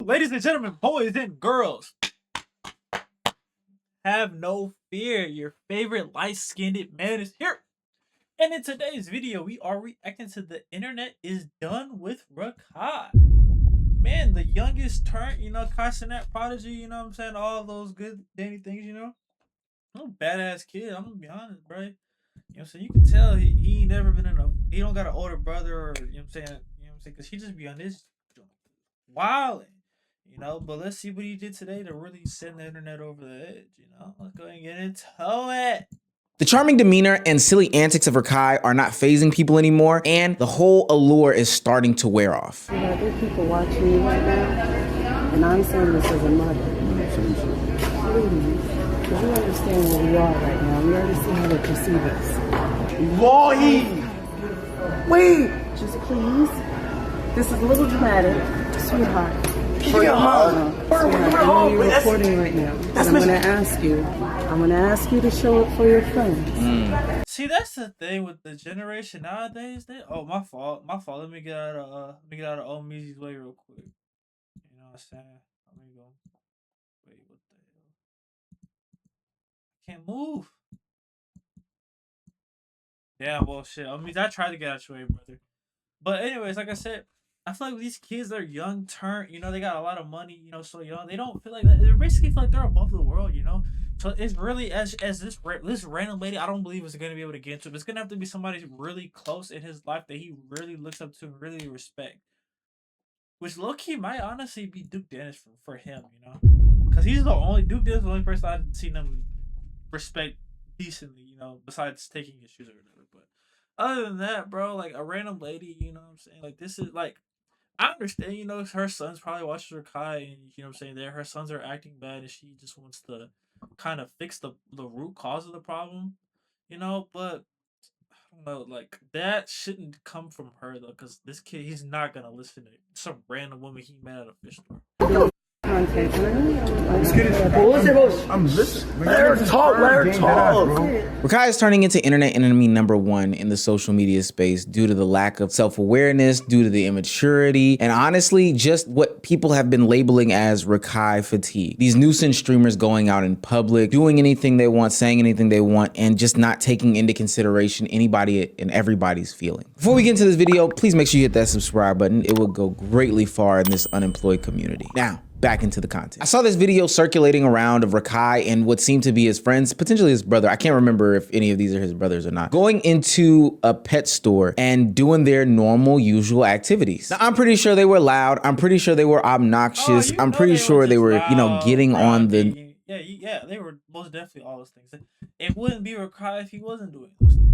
ladies and gentlemen, boys and girls, have no fear. Your favorite light-skinned man is here. And in today's video, we are reacting to The Internet is Done with Rakai. Man, the youngest turn, cussing that prodigy, I'm saying? All those good dandy things, I'm a badass kid. I'm gonna be honest, bro. So you can tell he ain't never been in he don't got an older brother or, because he just be on this wilding. But let's see what he did today to really send the internet over the edge. Let's go and get into it. The charming demeanor and silly antics of Rakai are not phasing people anymore, and the whole allure is starting to wear off. There are people watching you right now, and I'm saying this as a mother. Please, because you understand where we are right now. We already see how they perceive us. Wahi! Wait! Just please, this is a little dramatic, sweetheart. For your mom. Sweetheart, I know you're recording right now, and I'm going to ask you to show up for your friends. See, that's the thing with the generation nowadays. My fault. Let me get out of old Meezy's way real quick. You know what I'm saying? Let me go. Wait, what the hell? I can't move. Yeah, well, shit. I tried to get out your way, brother. But anyways, like I said, I feel like these kids are young, they got a lot of money, so young. They don't feel like that. They basically feel like they're above the world, So it's really as this random lady, I don't believe is gonna be able to get into it. It's gonna have to be somebody really close in his life that he really looks up to and really respect. Which low key might honestly be Duke Dennis for him, because he's Duke Dennis is the only person I've seen him respect decently, besides taking his shoes or whatever. But other than that, bro, like a random lady, what I'm saying? Like this is like I understand, her sons probably watch Rakai and what I'm saying there. Her sons are acting bad and she just wants to kind of fix the root cause of the problem, but I don't know, like that shouldn't come from her though, because this kid he's not gonna listen to some random woman he met at a fish store. I'm listening. Let her talk. Rakai is turning into internet enemy #1 in the social media space due to the lack of self-awareness, due to the immaturity, and honestly, just what people have been labeling as Rakai fatigue. These nuisance streamers going out in public, doing anything they want, saying anything they want, and just not taking into consideration anybody and everybody's feeling. Before we get into this video, please make sure you hit that subscribe button. It will go greatly far in this unemployed community. Now, back into the content. I saw this video circulating around of Rakai and what seemed to be his friends, potentially his brother. I can't remember if any of these are his brothers or not, going into a pet store and doing their normal, usual activities. Now, I'm pretty sure they were loud. I'm pretty sure they were obnoxious. I'm pretty sure they were, getting on the... Yeah, they were most definitely all those things. It wouldn't be Rakai if he wasn't doing those things,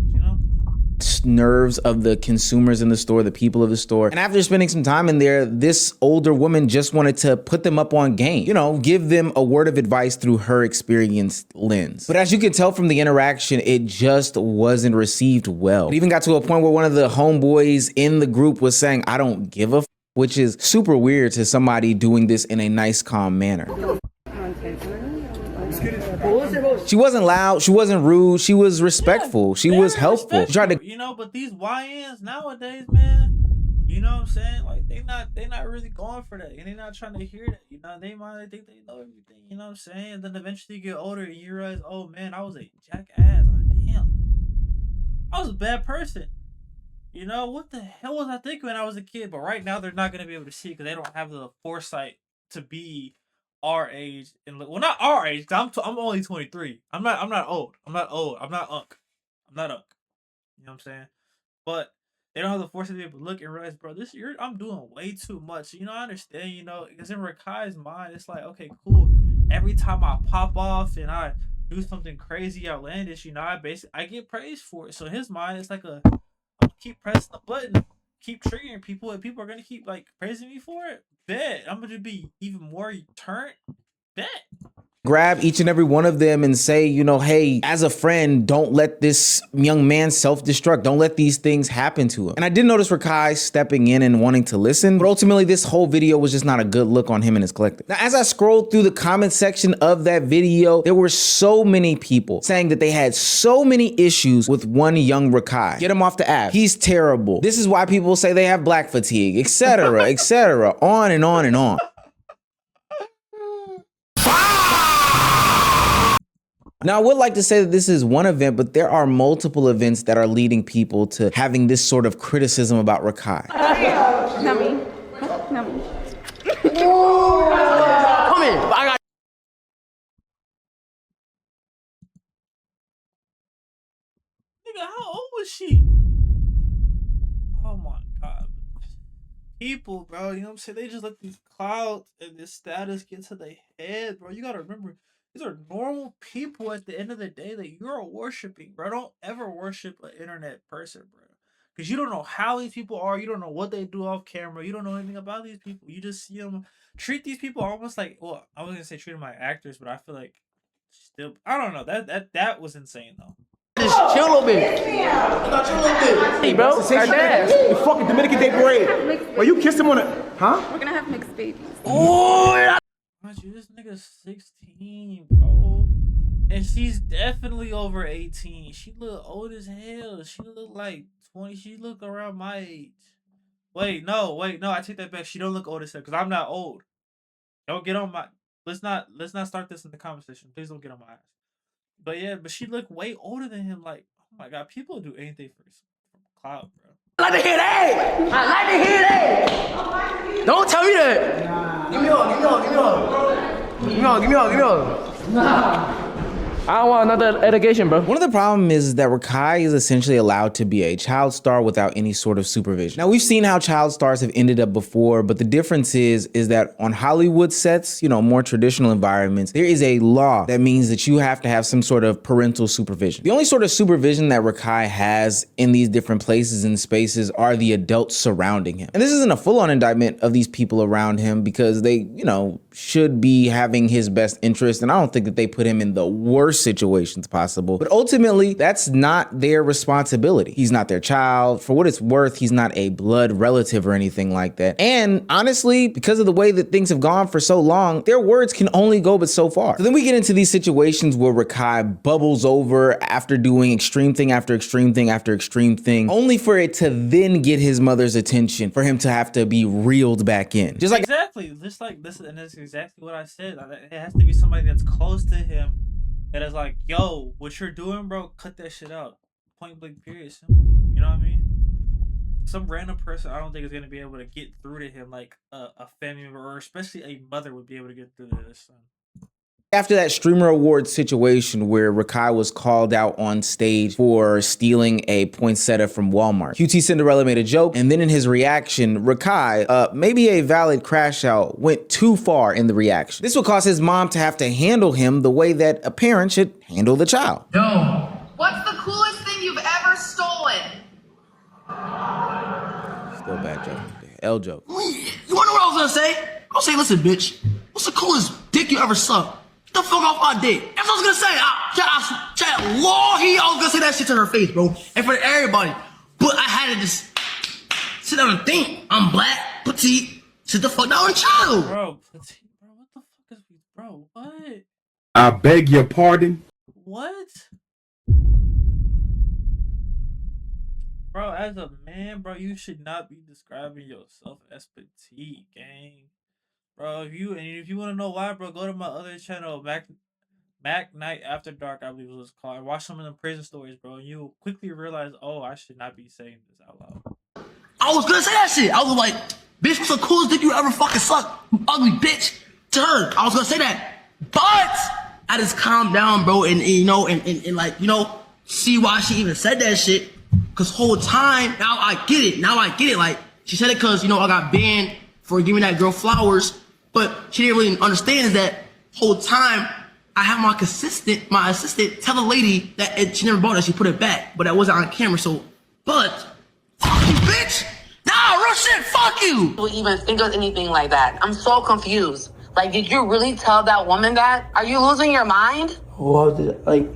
nerves of the consumers in the store, the people of the store. And after spending some time in there, this older woman just wanted to put them up on game, give them a word of advice through her experienced lens. But as you can tell from the interaction, it just wasn't received well. It even got to a point where one of the homeboys in the group was saying, "I don't give a f," which is super weird to somebody doing this in a nice, calm manner. She wasn't loud, she wasn't rude, she was respectful, she was helpful. She tried to, but these YNs nowadays, man, what I'm saying? Like they not really going for that, and they're not trying to hear that. They think they know everything, what I'm saying? And then eventually you get older and you realize, oh man, I was a jackass. Damn, I was a bad person. What the hell was I thinking when I was a kid? But right now they're not gonna be able to see because they don't have the foresight to be our age, and not our age. I'm only 23. I'm not old. I'm not unk. I'm not unk. You know what I'm saying? But they don't have the force to be able to look and realize, bro, I'm doing way too much. I understand. Because in Rakai's mind, it's like, okay, cool. Every time I pop off and I do something crazy, outlandish, I get praised for it. So in his mind, it's like I'm gonna keep pressing the button, keep triggering people, and people are gonna keep like praising me for it. Bet I'm gonna be even more turned. Bet. Grab each and every one of them and say, hey, as a friend, don't let this young man self-destruct. Don't let these things happen to him. And I did notice Rakai stepping in and wanting to listen, but ultimately this whole video was just not a good look on him and his collective. Now, as I scrolled through the comment section of that video, there were so many people saying that they had so many issues with one young Rakai. Get him off the app. He's terrible. This is why people say they have black fatigue, etc., etc., on and on and on. Now, I would like to say that this is one event, but there are multiple events that are leading people to having this sort of criticism about Rakai. Not me. Not me. Come in. I got. Nigga, how old was she? Oh my god. People, bro, you know what I'm saying? They just let these clouds and this status get to their head, bro. You gotta remember, these are normal people at the end of the day that you're worshiping, bro. Don't ever worship an internet person, bro. Because you don't know how these people are. You don't know what they do off camera. You don't know anything about these people. You just see them. Treat these people almost like, well, I was going to say treat them like actors, but I feel like still, I don't know. That was insane, though. Just chill a little bit. Chill a little bit. Hey, bro. Our dad. The fucking Dominican Day Parade. Well, you kissed him on it. Huh? We're gonna have mixed babies. Oh, yeah. Mind you, this nigga's 16, bro. And she's definitely over 18. She look old as hell. She look like 20. She look around my age. Wait, no, I take that back. She don't look old as hell because I'm not old. Don't get on my. Let's not start this in the conversation. Please don't get on my ass. But yeah, but she looked way older than him. Like, oh my god, people do anything for clout, bro. I like to hear that. I like to hear that. Don't tell me that. Give me all. I don't want another education, bro. One of the problems is that Rakai is essentially allowed to be a child star without any sort of supervision. Now, we've seen how child stars have ended up before, but the difference is that on Hollywood sets, you know, more traditional environments, there is a law that means that you have to have some sort of parental supervision. The only sort of supervision that Rakai has in these different places and spaces are the adults surrounding him. And this isn't a full-on indictment of these people around him because they, you know, should be having his best interest, and I don't think that they put him in the worst situations possible. But ultimately, that's not their responsibility. He's not their child. For what it's worth, he's not a blood relative or anything like that. And honestly, because of the way that things have gone for so long, their words can only go but so far. So then we get into these situations where Rakai bubbles over after doing extreme thing after extreme thing after extreme thing, only for it to then get his mother's attention, for him to have to be reeled back in. Just like Just like this, and that's exactly what I said. It has to be somebody that's close to him that is like, yo, what you're doing, bro, cut that shit out. Point blank, period. You know what I mean? Some random person, I don't think is going to be able to get through to him like a family member, or especially a mother would be able to get through to this son. After that Streamer Awards situation where Rakai was called out on stage for stealing a poinsettia from Walmart, QT Cinderella made a joke, and then in his reaction, Rakai, maybe a valid crash out, went too far in the reaction. This would cause his mom to have to handle him the way that a parent should handle the child. No. What's the coolest thing you've ever stolen? Still bad joke. L joke. You wanna know what I was gonna say? I'll say, listen, bitch. What's the coolest dick you ever sucked? Get the fuck off my dick. That's what I was gonna say. I was gonna say that shit to her face, bro. And for everybody. But I had to just sit down and think. I'm black, petite. Sit the fuck down and chill. Bro, petite, bro, what the fuck is bro? What? I beg your pardon? What? Bro, as a man, bro, you should not be describing yourself as petite, gang. Bro, if you want to know why, bro, go to my other channel, Mac Night After Dark, I believe it was called. And watch some of the prison stories, bro. And you'll quickly realize, oh, I should not be saying this out loud. I was gonna say that shit. I was like, bitch, what's the coolest dick you ever fucking sucked? You ugly bitch. To her. I was gonna say that. But I just calmed down, bro, and you know, and like, you know, see why she even said that shit. Cause whole time, now I get it. Like, she said it cause, you know, I got banned for giving that girl flowers. But she didn't really understand is that whole time I have my assistant tell the lady that she never bought it, she put it back, but that wasn't on camera, so, but, fuck you, bitch! Nah, real shit, fuck you! Who even think of anything like that? I'm so confused. Like, did you really tell that woman that? Are you losing your mind? Well, like,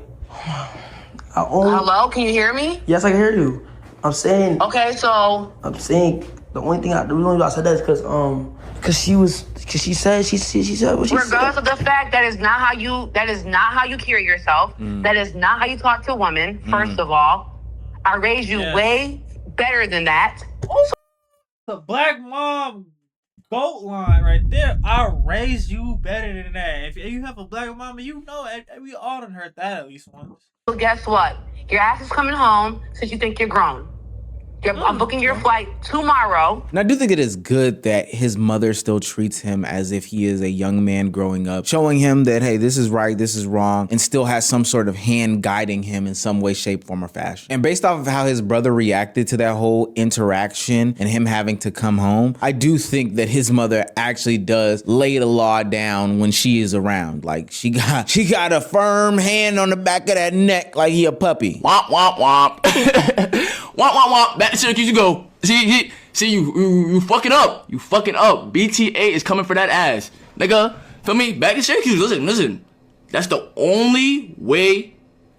Hello, can you hear me? Yes, I can hear you. I'm saying. Okay, so. I'm saying the reason I said that is because she said what she said. Regardless of the fact that is not how you carry yourself. That is not how you talk to a woman. First of all, I raised you way better than that. The black mom goat line right there. I raised you better than that. If you have a black mama, you know we all done heard that at least once. So guess what? Your ass is coming home since you think you're grown. I'm booking your flight tomorrow. And I do think it is good that his mother still treats him as if he is a young man growing up, showing him that, hey, this is right, this is wrong, and still has some sort of hand guiding him in some way, shape, form, or fashion. And based off of how his brother reacted to that whole interaction and him having to come home, I do think that his mother actually does lay the law down when she is around. Like she got a firm hand on the back of that neck like he a puppy. Womp womp womp. Womp womp womp. Back to Syracuse you go. See you fucking up. You fucking up. BTA is coming for that ass, nigga. Feel me? Back to Syracuse. Listen. That's the only way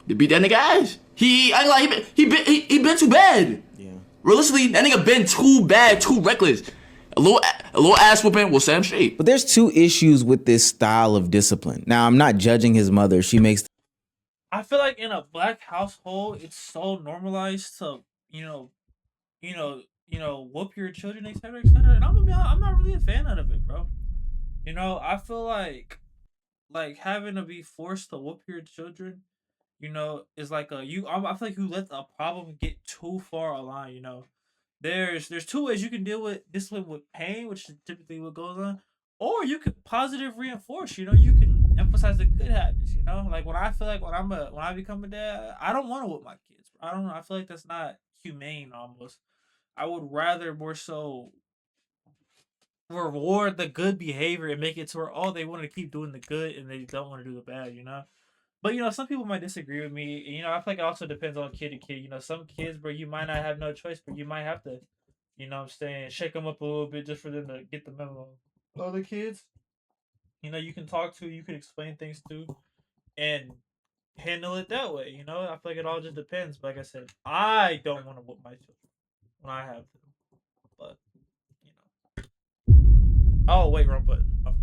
to beat that nigga ass. He been too bad. Yeah. Realistically, that nigga been too bad, too reckless. A little ass whooping will set him straight. But there's two issues with this style of discipline. Now, I'm not judging his mother. She makes. I feel like in a black household, it's so normalized to whoop your children, etc., etc. And I'm not really a fan of it, bro. I feel like having to be forced to whoop your children, is like I feel like you let the problem get too far along. There's two ways you can deal with discipline with pain, which is typically what goes on, or you could positive reinforce. You can emphasize the good habits. Like when I feel like when I become a dad, I don't want to whip my kids. I don't know. I feel like that's not humane. Almost, I would rather more so reward the good behavior and make it to where they want to keep doing the good and they don't want to do the bad. But some people might disagree with me. And, I feel like it also depends on kid to kid. Some kids, bro, you might not have no choice, but you might have to, what I'm saying, shake them up a little bit just for them to get the memo. Other kids, you can talk to, you can explain things to, and handle it that way. I feel like it all just depends. But like I said, I don't want to whoop my children when I have to, but oh wait, wrong button. My fault.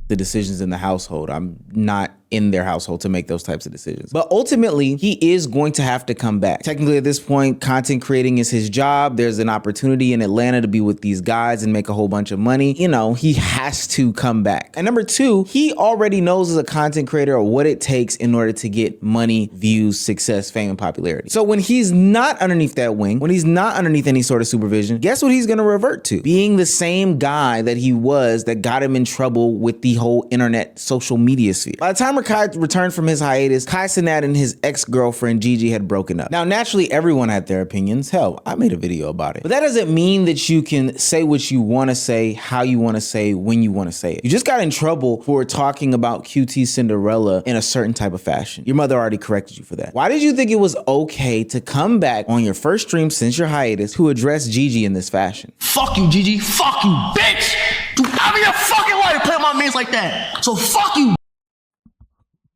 The decisions in the household. I'm not in their household to make those types of decisions. But ultimately, he is going to have to come back. Technically, at this point, content creating is his job. There's an opportunity in Atlanta to be with these guys and make a whole bunch of money. He has to come back. And number two, he already knows as a content creator what it takes in order to get money, views, success, fame, and popularity. So when he's not underneath that wing, when he's not underneath any sort of supervision, guess what he's going to revert to? Being the same guy that he was that got him in trouble with the whole internet social media sphere. By the time Rakai returned from his hiatus, Kai Cenat and his ex-girlfriend Gigi had broken up. Now, naturally, everyone had their opinions. Hell, I made a video about it. But that doesn't mean that you can say what you want to say, how you want to say, when you want to say it. You just got in trouble for talking about QT Cinderella in a certain type of fashion. Your mother already corrected you for that. Why did you think it was okay to come back on your first stream since your hiatus to address Gigi in this fashion? Fuck you, Gigi. Fuck you, bitch. Do ever your fucking life play with my mans like that. So fuck you.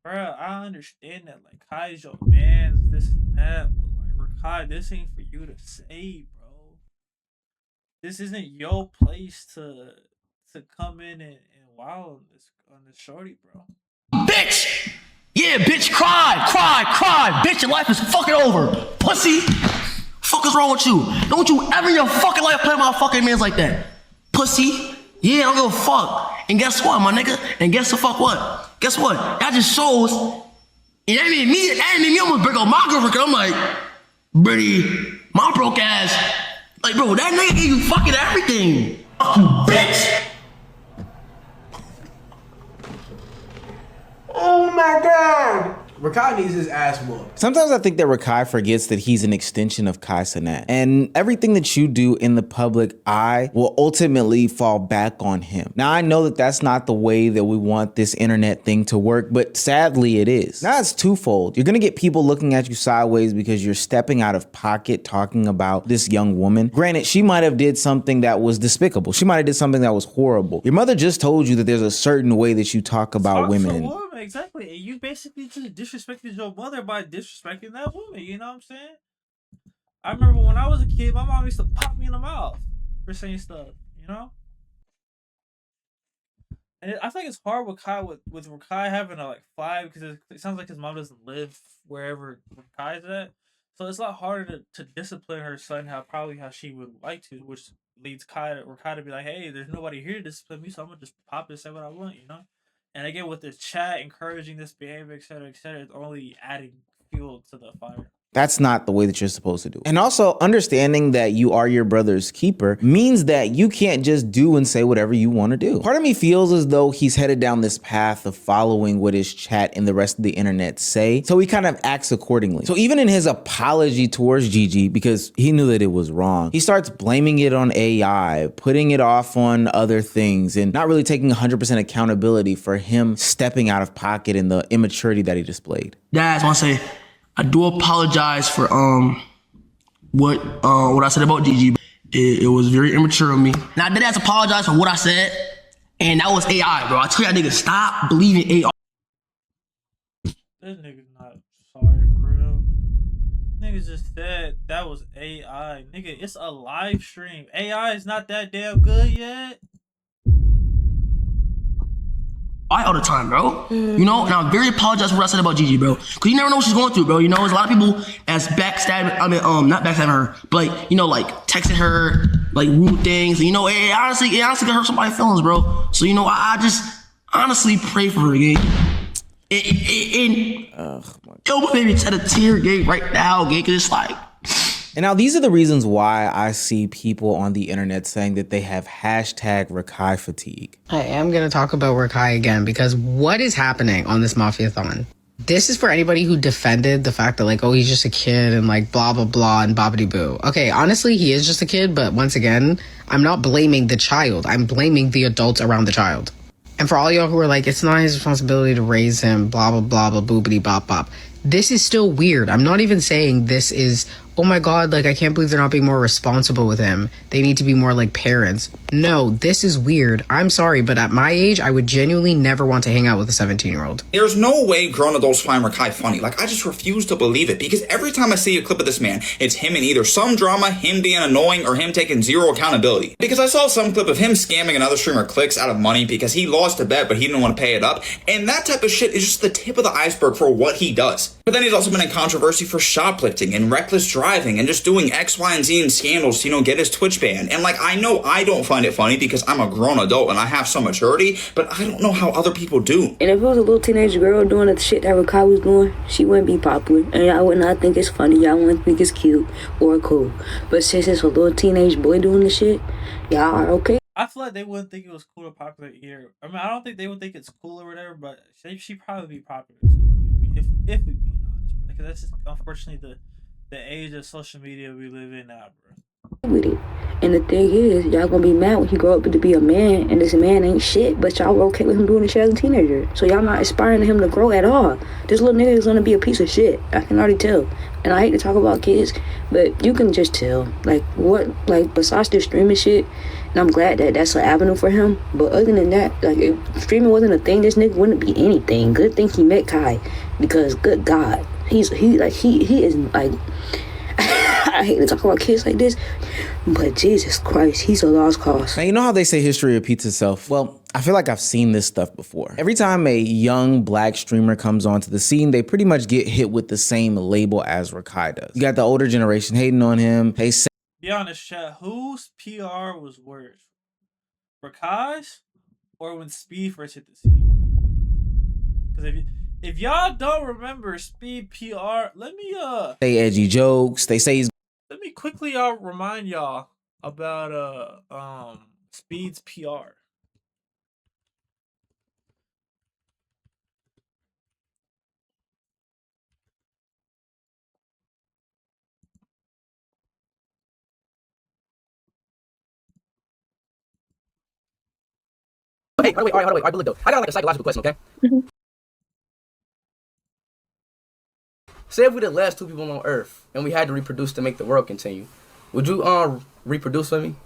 Bro, I understand that. Like, Kai's your man, this and that. But, like, Rakai, this ain't for you to say, bro. This isn't your place to come in and wow on this shorty, bro. Bitch! Yeah, bitch, cry. Bitch, your life is fucking over. Pussy! Fuck is wrong with you? Don't you ever in your fucking life play with my fucking mans like that. Pussy! Yeah, I don't give a fuck. And guess what, my nigga? And guess the fuck what? Guess what? That just shows. And that made me almost break up my girlfriend. I'm like, Brittany, my broke ass. Like, bro, that nigga gave you fucking everything. Fuck you, bitch. Oh my God. Rakai needs his ass whooped. Sometimes I think that Rakai forgets that he's an extension of Kai Cenat. And everything that you do in the public eye will ultimately fall back on him. Now, I know that that's not the way that we want this internet thing to work, but sadly it is. Now it's twofold. You're gonna get people looking at you sideways because you're stepping out of pocket talking about this young woman. Granted, she might have did something that was despicable. She might have did something that was horrible. Your mother just told you that there's a certain way that you talk about women. Exactly. And you basically just disrespected your mother by disrespecting that woman. You know what I'm saying? I remember when I was a kid, my mom used to pop me in the mouth for saying stuff, And I think it's hard with Kai with Rakai having to like fly because it sounds like his mom doesn't live wherever Rakai's at. So it's a lot harder to discipline her son how she would like to, which leads Rakai to be like, hey, there's nobody here to discipline me, so I'm gonna just pop and say what I want, you know. And again, with this chat encouraging this behavior, etc., it's only adding fuel to the fire. That's not the way that you're supposed to do it. And also understanding that you are your brother's keeper means that you can't just do and say whatever you want to do. Part of me feels as though he's headed down this path of following what his chat and the rest of the internet say. So he kind of acts accordingly. So even in his apology towards Gigi, because he knew that it was wrong, he starts blaming it on AI, putting it off on other things, and not really taking 100% accountability for him stepping out of pocket and the immaturity that he displayed. Dad, I want to say, I do apologize for what I said about Gigi. It was very immature of me. Now I did have to apologize for what I said, and that was AI, bro. I tell y'all niggas, stop believing AI. This nigga's not sorry for real. Niggas just said that was AI. Nigga, it's a live stream. AI is not that damn good yet. All the time, bro. You know, and I'm very apologetic for what I said about Gigi, bro. Cause you never know what she's going through, bro. You know, there's a lot of people that's backstabbing. I mean, not backstabbing her, but like, you know, like texting her, like rude things. And, you know, it honestly can hurt somebody's feelings, bro. So, you know, I just honestly pray for her, gang. It almost made me shed a tear, gang, right now, gang. Cause it's like. And now these are the reasons why I see people on the internet saying that they have hashtag Rakai fatigue. I am going to talk about Rakai again because what is happening on this Mafia-thon? This is for anybody who defended the fact that like, oh, he's just a kid and like blah, blah, blah and bobbity boo. Okay, honestly, he is just a kid. But once again, I'm not blaming the child. I'm blaming the adults around the child. And for all y'all who are like, it's not his responsibility to raise him, blah, blah, blah, blah, boobity, bop, bop. This is still weird. I'm not even saying this is, oh my God, like, I can't believe they're not being more responsible with him. They need to be more like parents. No, this is weird. I'm sorry, but at my age, I would genuinely never want to hang out with a 17-year-old. There's no way grown adults find Rakai funny. Like, I just refuse to believe it because every time I see a clip of this man, it's him in either some drama, him being annoying, or him taking zero accountability. Because I saw some clip of him scamming another streamer clicks out of money because he lost a bet, but he didn't want to pay it up. And that type of shit is just the tip of the iceberg for what he does. But then he's also been in controversy for shoplifting and reckless driving and just doing X, Y, and Z in scandals to, you know, get his Twitch banned. And like, I know I don't find it funny because I'm a grown adult and I have some maturity, but I don't know how other people do. And if it was a little teenage girl doing the shit that Rakai was doing, she wouldn't be popular. And y'all would not think it's funny. Y'all wouldn't think it's cute or cool. But since it's a little teenage boy doing the shit, y'all are okay. I feel like they wouldn't think it was cool or popular here. I mean, I don't think they would think it's cool or whatever, but she'd probably be popular too, if we being honest. Because that's just unfortunately the age of social media we live in now, bro. With it. And the thing is, y'all gonna be mad when he grow up to be a man, and this man ain't shit, but y'all were okay with him doing the shit as a teenager. So y'all not inspiring him to grow at all. This little nigga is gonna be a piece of shit. I can already tell. And I hate to talk about kids, but you can just tell. Like, what, like, besides this streaming shit, and I'm glad that that's an avenue for him, but other than that, like, if streaming wasn't a thing, this nigga wouldn't be anything. Good thing he met Kai, because good God, he is like, I hate to talk about kids like this, but Jesus Christ, he's a lost cause. Now, you know how they say history repeats itself? Well, I feel like I've seen this stuff before. Every time a young black streamer comes onto the scene, they pretty much get hit with the same label as Rakai does. You got the older generation hating on him. They say, be honest, chat, whose PR was worse? Rakai's or when Speed first hit the scene? Because if y'all don't remember Speed PR, let me say edgy jokes. They say he's. Let me quickly remind y'all about Speed's PR. Hey, hold on, wait, but look though, I got like a psychological question, okay? Mm-hmm. Say if we're the last two people on Earth and we had to reproduce to make the world continue, would you reproduce with me?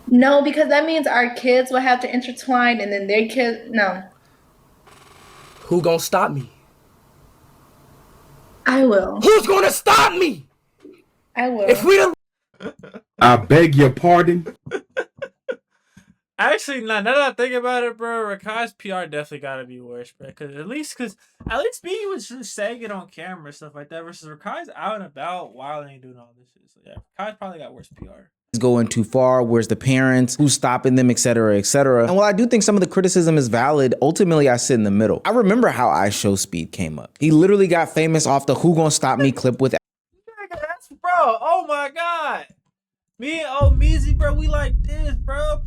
No, because that means our kids will have to intertwine and then their kids, no. Who gonna stop me? I will. Who's gonna stop me? I will. If we the I beg your pardon. Actually, now that I think about it, bro, Rakai's PR definitely gotta be worse, bro. Because at least me was just saying it on camera and stuff like that. Versus Rakai's out and about, wilding and doing all this shit. So yeah, Rakai's probably got worse PR. going too far? Where's the parents? Who's stopping them, etc., etc. And while I do think some of the criticism is valid, ultimately I sit in the middle. I remember how IShowSpeed came up. He literally got famous off the "Who Gonna Stop Me" clip with That's bro. Oh my god. Me and old Meezy, bro, we like this, bro.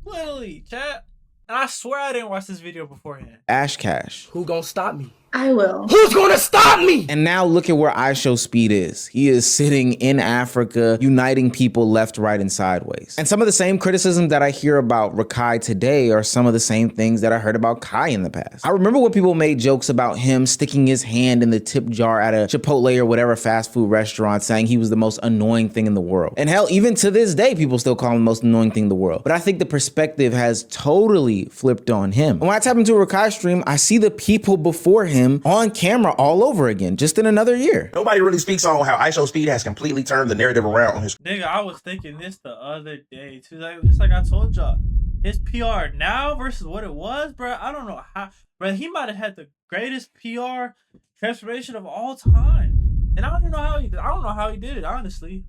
Literally, chat. And I swear I didn't watch this video beforehand. Ash Cash. Who gonna stop me? I will. Who's gonna stop me? And now look at where IShowSpeed is. He is sitting in Africa, uniting people left, right, and sideways. And some of the same criticisms that I hear about Rakai today are some of the same things that I heard about Kai in the past. I remember when people made jokes about him sticking his hand in the tip jar at a Chipotle or whatever fast food restaurant, saying he was the most annoying thing in the world. And hell, even to this day, people still call him the most annoying thing in the world. But I think the perspective has totally flipped on him. And when I tap into a Rakai stream, I see the people before him on camera all over again, just in another year. Nobody really speaks on how IShowSpeed has completely turned the narrative around on his. Nigga, I was thinking this the other day too. Just like I told y'all, his PR now versus what it was, bro. I don't know how, bro. He might have had the greatest PR transformation of all time, and I don't know how he. I don't know how he did it, honestly.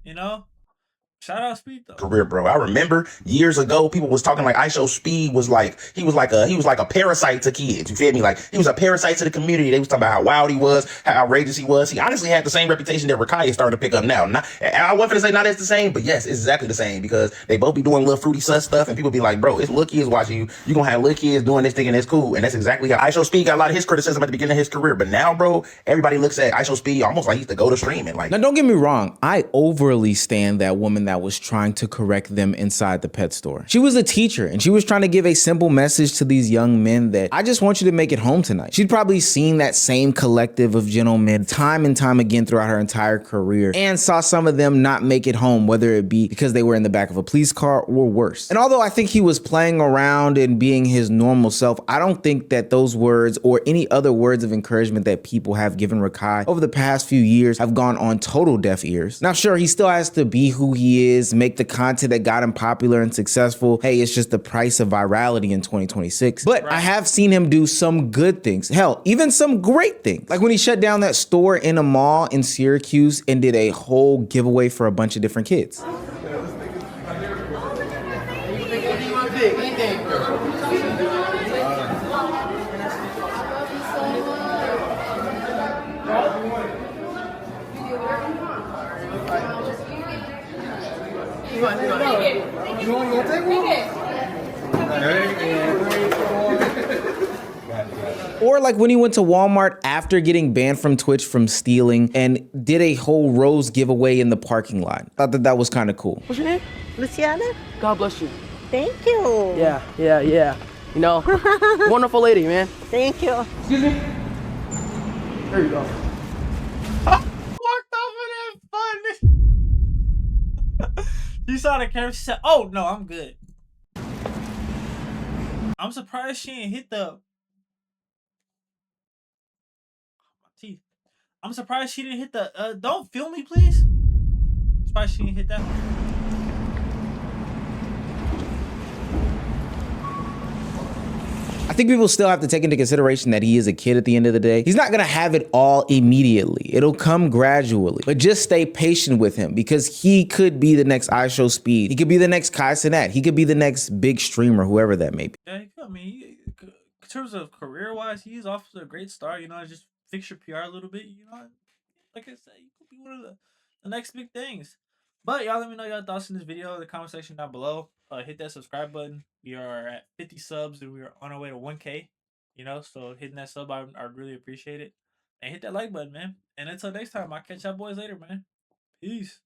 You know. Shout out Speed though. Career, bro. I remember years ago, people was talking like IShowSpeed was like he was like a parasite to kids. You feel me? Like he was a parasite to the community. They was talking about how wild he was, how outrageous he was. He honestly had the same reputation that Rakai is starting to pick up now. I wasn't gonna say not as the same, but yes, it's exactly the same because they both be doing little fruity sus stuff, and people be like, bro, it's little kids watching you. You gonna have little kids doing this thing and it's cool, and that's exactly how IShowSpeed got a lot of his criticism at the beginning of his career. But now, bro, everybody looks at IShowSpeed almost like he's the go-to streaming. Like, now, don't get me wrong, I overly stand that woman that was trying to correct them inside the pet store. She was a teacher and she was trying to give a simple message to these young men that I just want you to make it home tonight. She'd probably seen that same collective of gentlemen time and time again throughout her entire career and saw some of them not make it home, whether it be because they were in the back of a police car or worse. And although I think he was playing around and being his normal self, I don't think that those words or any other words of encouragement that people have given Rakai over the past few years have gone on total deaf ears. Now, sure, he still has to be who he is, make the content that got him popular and successful. Hey, it's just the price of virality in 2026. But I have seen him do some good things. Hell, even some great things. Like when he shut down that store in a mall in Syracuse and did a whole giveaway for a bunch of different kids. You want to take one? Or like when he went to Walmart after getting banned from Twitch from stealing and did a whole rose giveaway in the parking lot. Thought that was kind of cool. What's your name? Luciana? God bless you. Thank you. Yeah. You know, wonderful lady, man. Thank you. Excuse me? There you go. Walked off of that fun. She saw the camera. She said, "Oh no, I'm good." I'm surprised she didn't hit the. My teeth. I'm surprised she didn't hit the. Don't film me, please. I'm surprised she didn't hit that. I think people still have to take into consideration that he is a kid at the end of the day. He's not gonna have it all immediately. It'll come gradually, but just stay patient with him because he could be the next IShowSpeed. He could be the next Kai Cenat. He could be the next big streamer, whoever that may be. Yeah, I mean, in terms of career-wise, he's off to a great start. You know, just fix your PR a little bit. You know, like I said, you could be one of the next big things. But y'all let me know your thoughts in this video in the comment section down below. Hit that subscribe button. We are at 50 subs and we are on our way to 1K. You know, so hitting that sub, I really appreciate it. And hit that like button, man. And until next time, I'll catch y'all boys later, man. Peace.